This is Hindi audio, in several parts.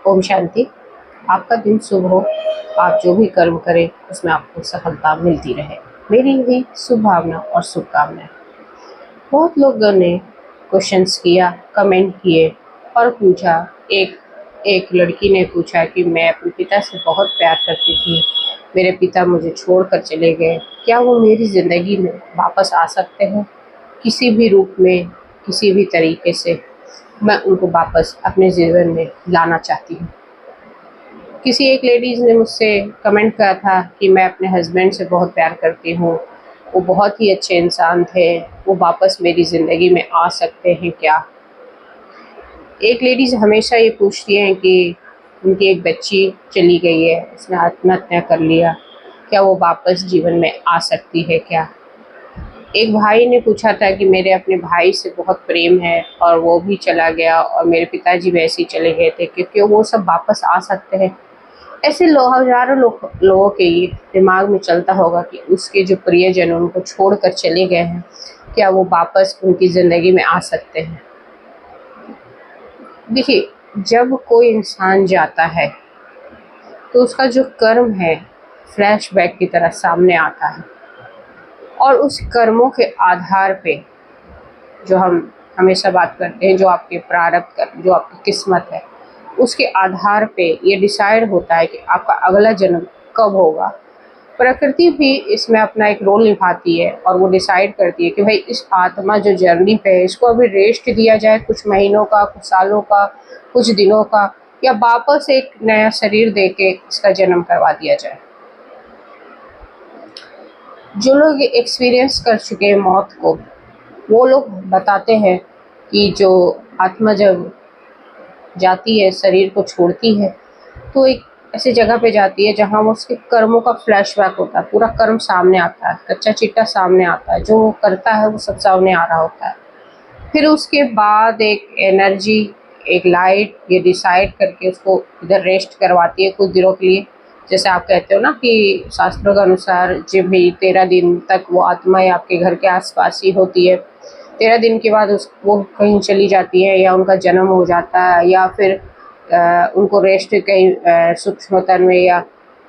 ओम शांति। आपका दिन शुभ हो। आप जो भी कर्म करें उसमें आपको सफलता मिलती रहे, मेरी यही शुभ भावना और शुभकामनाएं। बहुत लोगों ने क्वेश्चंस किया, कमेंट किए और पूछा। एक एक लड़की ने पूछा कि मैं अपने पिता से बहुत प्यार करती थी, मेरे पिता मुझे छोड़कर चले गए, क्या वो मेरी ज़िंदगी में वापस आ सकते हैं? किसी भी रूप में, किसी भी तरीके से मैं उनको वापस अपने जीवन में लाना चाहती हूँ। किसी एक लेडीज़ ने मुझसे कमेंट करा था कि मैं अपने हस्बैंड से बहुत प्यार करती हूँ, वो बहुत ही अच्छे इंसान थे, वो वापस मेरी ज़िंदगी में आ सकते हैं क्या? एक लेडीज़ हमेशा ये पूछती हैं कि उनकी एक बच्ची चली गई है, उसने आत्महत्या कर लिया, क्या वो वापस जीवन में आ सकती है क्या? एक भाई ने पूछा था कि मेरे अपने भाई से बहुत प्रेम है और वो भी चला गया और मेरे पिताजी वैसे ही चले गए थे, क्योंकि वो सब वापस आ सकते हैं? ऐसे हज़ारों लोगों के ये दिमाग में चलता होगा कि उसके जो प्रियजन उनको छोड़कर चले गए हैं, क्या वो वापस उनकी ज़िंदगी में आ सकते हैं? देखिए, जब कोई इंसान जाता है तो उसका जो कर्म है फ्लैशबैक की तरह सामने आता है, और उस कर्मों के आधार पे जो हम हमेशा बात करते हैं, जो आपके प्रारब्ध कर्म, जो आपकी किस्मत है, उसके आधार पे ये डिसाइड होता है कि आपका अगला जन्म कब होगा। प्रकृति भी इसमें अपना एक रोल निभाती है और वो डिसाइड करती है कि भाई इस आत्मा जो जर्नी पे है, इसको अभी रेस्ट दिया जाए कुछ महीनों का, कुछ सालों का, कुछ दिनों का, या वापस एक नया शरीर दे के इसका जन्म करवा दिया जाए। जो लोग एक्सपीरियंस कर चुके हैं मौत को, वो लोग बताते हैं कि जो आत्मा जब जाती है, शरीर को छोड़ती है, तो एक ऐसी जगह पे जाती है जहाँ वो उसके कर्मों का फ्लैशबैक होता है, पूरा कर्म सामने आता है, कच्चा चिट्ठा सामने आता है, जो वो करता है वो सब सामने आ रहा होता है। फिर उसके बाद एक एनर्जी, एक लाइट ये डिसाइड करके उसको इधर रेस्ट करवाती है कुछ दिनों के लिए। जैसे आप कहते हो ना कि शास्त्रों के अनुसार जब भी 13 दिन तक वो आत्माएं आपके घर के आसपास ही होती है, 13 दिन के बाद वो कहीं चली जाती है, या उनका जन्म हो जाता है, या फिर उनको रेस्ट कहीं सूक्ष्म तन में, या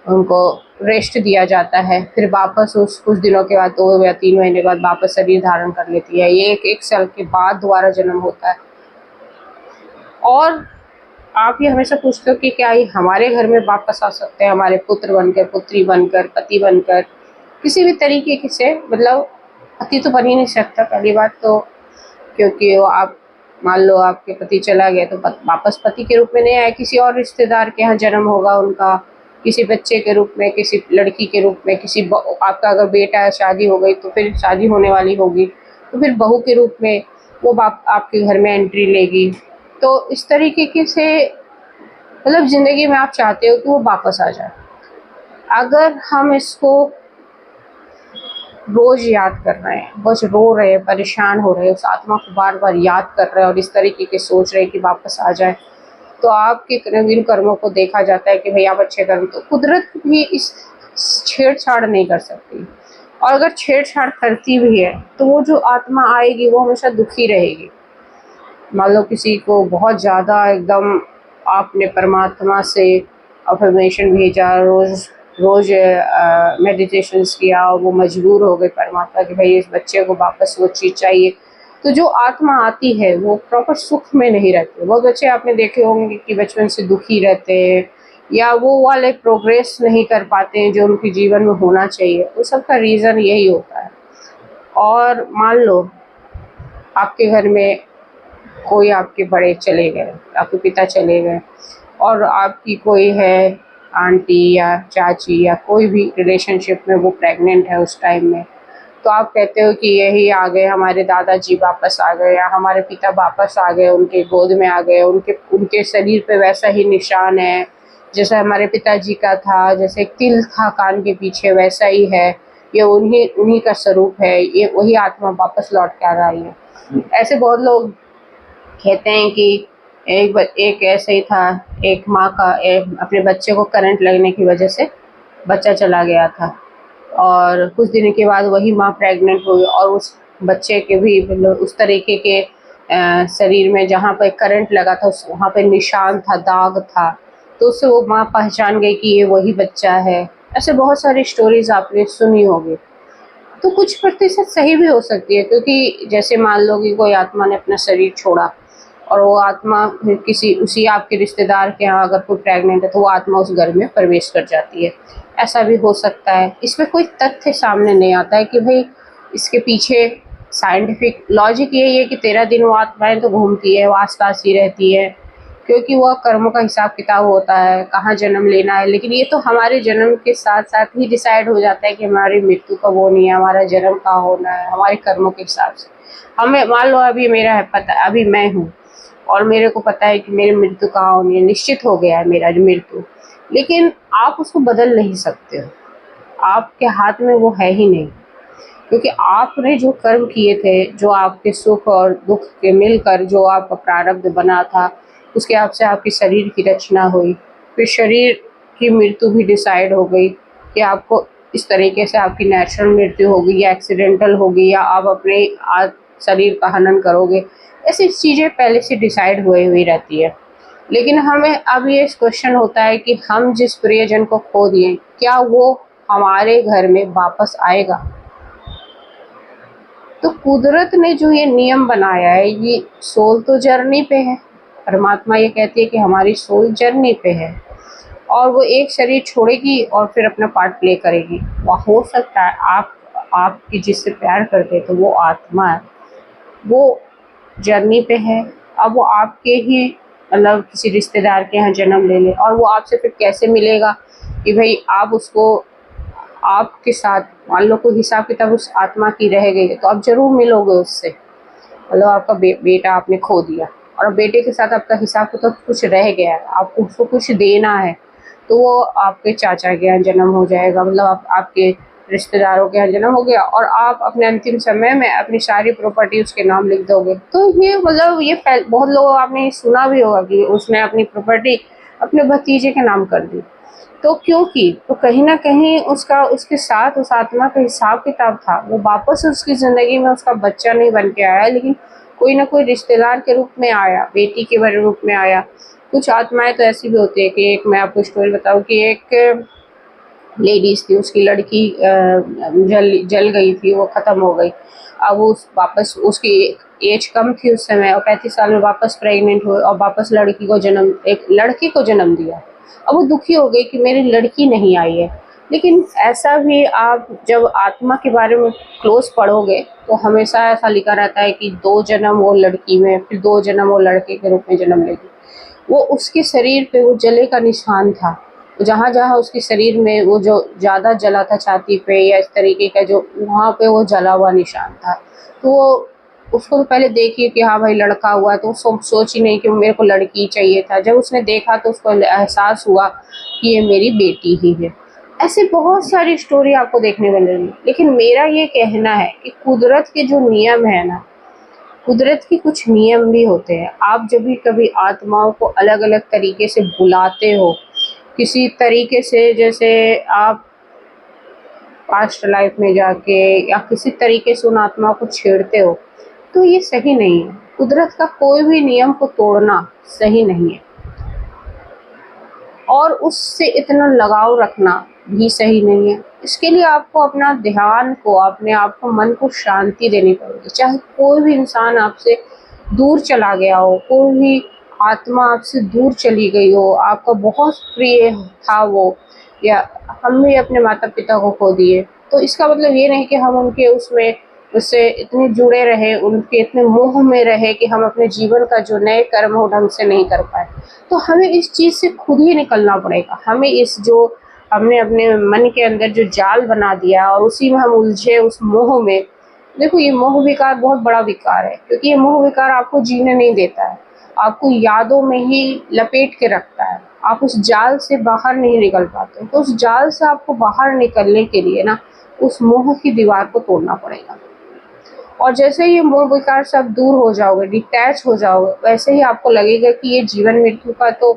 उनको रेस्ट दिया जाता है। फिर वापस उस कुछ दिनों के बाद 2 या 3 महीने बाद वापस शरीर धारण कर लेती है। ये एक साल के बाद दोबारा जन्म होता है। और आप ये हमेशा पूछते हो कि क्या ये हमारे घर में वापस आ सकते हैं, हमारे पुत्र बनकर, पुत्री बनकर, पति बनकर, किसी भी तरीके से, मतलब पति तो बन ही नहीं सकता पहली बात तो, क्योंकि वो आप मान लो आपके पति चला गया तो वापस पति के रूप में नहीं आए, किसी और रिश्तेदार के यहाँ जन्म होगा उनका, किसी बच्चे के रूप में, किसी लड़की के रूप में, आपका अगर बेटा है, शादी हो गई तो फिर शादी होने वाली होगी, तो फिर बहू के रूप में वो आपके घर में एंट्री लेगी। तो इस तरीके से मतलब ज़िंदगी में आप चाहते हो कि वो वापस आ जाए। अगर हम इसको रोज याद कर रहे हैं, बस रो रहे हैं, परेशान हो रहे हैं, उस आत्मा को बार बार याद कर रहे हैं और इस तरीके के सोच रहे हैं कि वापस आ जाए, तो आपके नवीन कर्मों को देखा जाता है कि भाई आप अच्छे कर्म, तो कुदरत भी इस छेड़छाड़ नहीं कर सकती। और अगर छेड़छाड़ करती भी है तो वो जो आत्मा आएगी वो हमेशा दुखी रहेगी। मान लो किसी को बहुत ज़्यादा एकदम आपने परमात्मा से अफर्मेशन भेजा, रोज़ रोज़ मेडिटेशंस किया, और वो मजबूर हो गए परमात्मा कि भाई इस बच्चे को वापस वो चीज़ चाहिए, तो जो आत्मा आती है वो प्रॉपर सुख में नहीं रहती। बहुत बच्चे आपने देखे होंगे कि बचपन से दुखी रहते हैं, या वो वाले प्रोग्रेस नहीं कर पाते हैं जो उनके जीवन में होना चाहिए। उस सब का रीज़न यही होता है। और मान लो आपके घर में कोई आपके बड़े चले गए, आपके पिता चले गए, और आपकी कोई है आंटी या चाची या कोई भी रिलेशनशिप में वो प्रेग्नेंट है उस टाइम में, तो आप कहते हो कि यही आ गए, हमारे दादाजी वापस आ गए, या हमारे पिता वापस आ गए, उनके गोद में आ गए, उनके उनके शरीर पे वैसा ही निशान है जैसा हमारे पिताजी का था, जैसे एक तिल था कान के पीछे वैसा ही है, ये उन्हीं उन्हीं का स्वरूप है, ये वही आत्मा वापस लौट के आ रही है। ऐसे बहुत लोग कहते हैं कि एक ऐसे ही था, एक माँ का अपने बच्चे को करंट लगने की वजह से बच्चा चला गया था, और कुछ दिन के बाद वही माँ प्रेग्नेंट हुई, और उस बच्चे के भी मतलब उस तरीके के शरीर में जहाँ पर करंट लगा था वहाँ पे निशान था, दाग था। तो उससे वो माँ पहचान गई कि ये वही बच्चा है। ऐसे बहुत सारी स्टोरीज़ आपने सुनी होगी। तो कुछ प्रतिशत सही भी हो सकती है, क्योंकि जैसे मान लो कि कोई आत्मा ने अपना शरीर छोड़ा और वो आत्मा फिर किसी उसी आपके रिश्तेदार के यहाँ अगर कोई प्रेग्नेंट है तो वो आत्मा उस घर में प्रवेश कर जाती है। ऐसा भी हो सकता है। इसमें कोई तथ्य सामने नहीं आता है कि भाई इसके पीछे साइंटिफिक लॉजिक यही है कि 13 दिन वो आत्माएं तो घूमती है, वो आसपास ही रहती है, क्योंकि वह कर्मों का हिसाब किताब होता है, कहाँ जन्म लेना है। लेकिन ये तो हमारे जन्म के साथ साथ ही डिसाइड हो जाता है कि हमारी मृत्यु कब होनी है, हमारा जन्म कहाँ होना है, हमारे कर्मों के हिसाब से। हमें मान लो अभी मेरा है पता, अभी मैं हूँ और मेरे को पता है कि मेरी मृत्यु कहाँ होनी है, निश्चित हो गया है मेरा जो मृत्यु, लेकिन आप उसको बदल नहीं सकते हो, आपके हाथ में वो है ही नहीं। क्योंकि आपने जो कर्म किए थे, जो आपके सुख और दुख के मिलकर जो आपका प्रारब्ध बना था, उसके आपसे आपके शरीर की रचना हुई, फिर शरीर की मृत्यु भी डिसाइड हो गई कि आपको इस तरीके से आपकी नेचुरल मृत्यु होगी या एक्सीडेंटल होगी या आप अपने शरीर का हनन करोगे। ऐसी चीज़ें पहले से डिसाइड हुई हुई रहती है। लेकिन हमें अब ये क्वेश्चन होता है कि हम जिस प्रियजन को खो दिए, क्या वो हमारे घर में वापस आएगा? तो कुदरत ने जो ये नियम बनाया है, ये सोल तो जर्नी पे है। परमात्मा ये कहती है कि हमारी सोल जर्नी पे है और वो एक शरीर छोड़ेगी और फिर अपना पार्ट प्ले करेगी। वह हो सकता है आपकी जिससे प्यार करते तो वो आत्मा है, वो जर्नी पे है। अब वो आपके ही मतलब किसी रिश्तेदार के यहाँ जन्म ले ले और वो आपसे फिर कैसे मिलेगा कि भाई आप उसको आपके साथ मान लो कोई हिसाब किताब उस आत्मा की रह गई है तो आप जरूर मिलोगे उससे। मतलब आपका बेटा आपने खो दिया और बेटे के साथ आपका हिसाब किताब कुछ रह गया है, आपको उसको कुछ देना है, तो वो आपके चाचा के यहाँ जन्म हो जाएगा, मतलब आपके रिश्तेदारों के यहाँ जन्म हो गया और आप अपने अंतिम समय में अपनी सारी प्रॉपर्टी उसके नाम लिख दोगे। तो ये मतलब ये बहुत लोग आपने सुना भी होगा कि उसने अपनी प्रॉपर्टी अपने भतीजे के नाम कर दी। तो क्योंकि तो कहीं ना कहीं उसका उसके साथ उस आत्मा का हिसाब किताब था, वो वापस उसकी ज़िंदगी में उसका बच्चा नहीं बन के आया, लेकिन कोई ना कोई रिश्तेदार के रूप में आया, बेटी के रूप में आया। कुछ आत्माएं तो ऐसी भी होती है कि एक मैं आपको स्टोरी बताऊं कि एक लेडीज़ थी, उसकी लड़की जल गई थी, वो ख़त्म हो गई। अब वो वापस उसकी एज कम थी उस समय और 35 साल में वापस प्रेग्नेंट हुई और वापस एक लड़की को जन्म दिया। अब वो दुखी हो गई कि मेरी लड़की नहीं आई है। लेकिन ऐसा भी आप जब आत्मा के बारे में क्लोज पढ़ोगे तो हमेशा ऐसा लिखा रहता है कि 2 जन्म वो लड़की में, फिर 2 जन्म वो लड़के के रूप में जन्म लेगी। वो उसके शरीर पे वो जले का निशान था। जहाँ जहाँ उसके शरीर में वो जो ज़्यादा जला था छाती पे या इस तरीके का जो वहाँ पे वो जला हुआ निशान था, तो वो उसको तो पहले देखी कि हाँ भाई लड़का हुआ है, तो सोची नहीं कि मेरे को लड़की चाहिए था। जब उसने देखा तो उसको एहसास हुआ कि ये मेरी बेटी ही है। ऐसे बहुत सारी स्टोरी आपको देखने को मिलेगी। लेकिन मेरा ये कहना है कि कुदरत के जो नियम है ना, कुदरत के कुछ नियम भी होते हैं। आप जब भी कभी आत्माओं को अलग अलग तरीके से बुलाते हो, किसी तरीके से, जैसे आप पास्ट लाइफ में जाके या किसी तरीके से उन आत्माओं को छेड़ते हो, तो ये सही नहीं है। कुदरत का कोई भी नियम को तोड़ना सही नहीं है और उससे इतना लगाव रखना भी सही नहीं है। इसके लिए आपको अपना ध्यान को, अपने आप को, मन को शांति देनी पड़ेगी। चाहे कोई भी इंसान आपसे दूर चला गया हो, कोई भी आत्मा आपसे दूर चली गई हो, आपका बहुत प्रिय था वो, या हम भी अपने माता पिता को खो दिए, तो इसका मतलब ये नहीं कि हम उनके उससे इतने जुड़े रहे, उनके इतने मोह में रहे कि हम अपने जीवन का जो नए कर्म हो ढंग से नहीं कर पाए। तो हमें इस चीज़ से खुद ही निकलना पड़ेगा। हमें इस जो हमने अपने मन के अंदर जो जाल बना दिया और उसी में हम उलझे उस मोह में। देखो ये मोह विकार बहुत बड़ा विकार है, क्योंकि ये मोह विकार आपको जीने नहीं देता है, आपको यादों में ही लपेट के रखता है। आप उस जाल से बाहर नहीं निकल पाते। तो उस जाल से आपको बाहर निकलने के लिए ना उस मोह की दीवार को तोड़ना पड़ेगा। और जैसे ही ये मोह विकार से आप दूर हो जाओगे, डिटैच हो जाओगे, वैसे ही आपको लगेगा कि ये जीवन मृत्यु का तो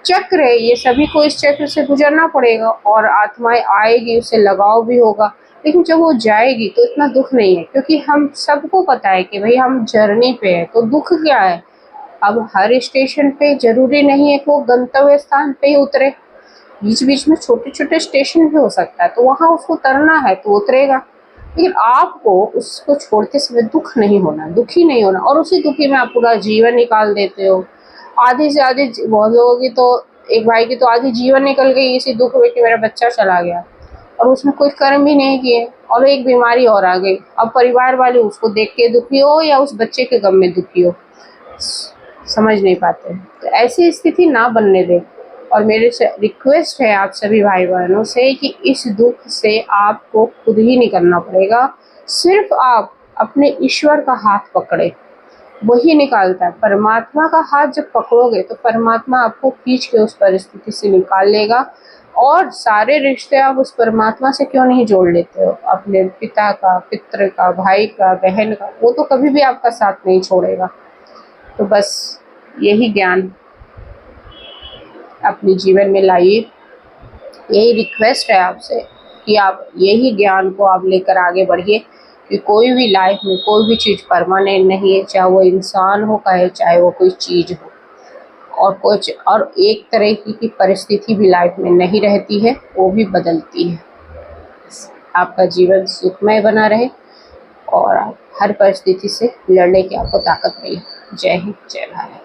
चक्र है, ये सभी को इस चक्र से गुजरना पड़ेगा और आत्माएं आएगी, उससे लगाव भी होगा। लेकिन जब वो जाएगी तो इतना दुख नहीं है, क्योंकि हम सबको पता है कि भाई हम जर्नी पे है, तो दुख क्या है? अब हर स्टेशन पे जरूरी नहीं है कि वो गंतव्य स्थान पे ही उतरे, बीच बीच में छोटे छोटे स्टेशन भी हो सकता है, तो वहाँ उसको उतरना है तो उतरेगा। लेकिन आपको उसको छोड़ते समय दुख नहीं होना, दुखी नहीं होना, और उसी दुखी में आप पूरा जीवन निकाल देते हो। आधी से आधी बहुत लोगों की तो, एक भाई की तो आधी जीवन निकल गई इसी दुख में कि मेरा बच्चा चला गया, और उसने कोई कर्म भी नहीं किए, और एक बीमारी और आ गई। अब परिवार वाले उसको देख के दुखी हो या उस बच्चे के गम में दुखी हो, समझ नहीं पाते। तो ऐसी स्थिति ना बनने दें। और मेरे से रिक्वेस्ट है आप सभी भाई बहनों से कि इस दुख से आपको खुद ही निकलना पड़ेगा। सिर्फ आप अपने ईश्वर का हाथ पकड़े, वही निकालता है। परमात्मा का हाथ जब पकड़ोगे तो परमात्मा आपको खींच के उस परिस्थिति से निकाल लेगा। और सारे रिश्ते आप उस परमात्मा से क्यों नहीं जोड़ लेते हो, अपने पिता का, पितृ का, भाई का, बहन का, वो तो कभी भी आपका साथ नहीं छोड़ेगा। तो बस यही ज्ञान अपने जीवन में लाइए, यही रिक्वेस्ट है आपसे कि आप यही ज्ञान को आप लेकर आगे बढ़िए कि कोई भी लाइफ में कोई भी चीज़ परमानेंट नहीं है, चाहे वो इंसान हो चाहे वो कोई चीज़ हो, और कुछ और एक तरह की परिस्थिति भी लाइफ में नहीं रहती है, वो भी बदलती है। आपका जीवन सुखमय बना रहे और आप हर परिस्थिति से लड़ने की आपको ताकत मिले। जय हिंद, जय भारत।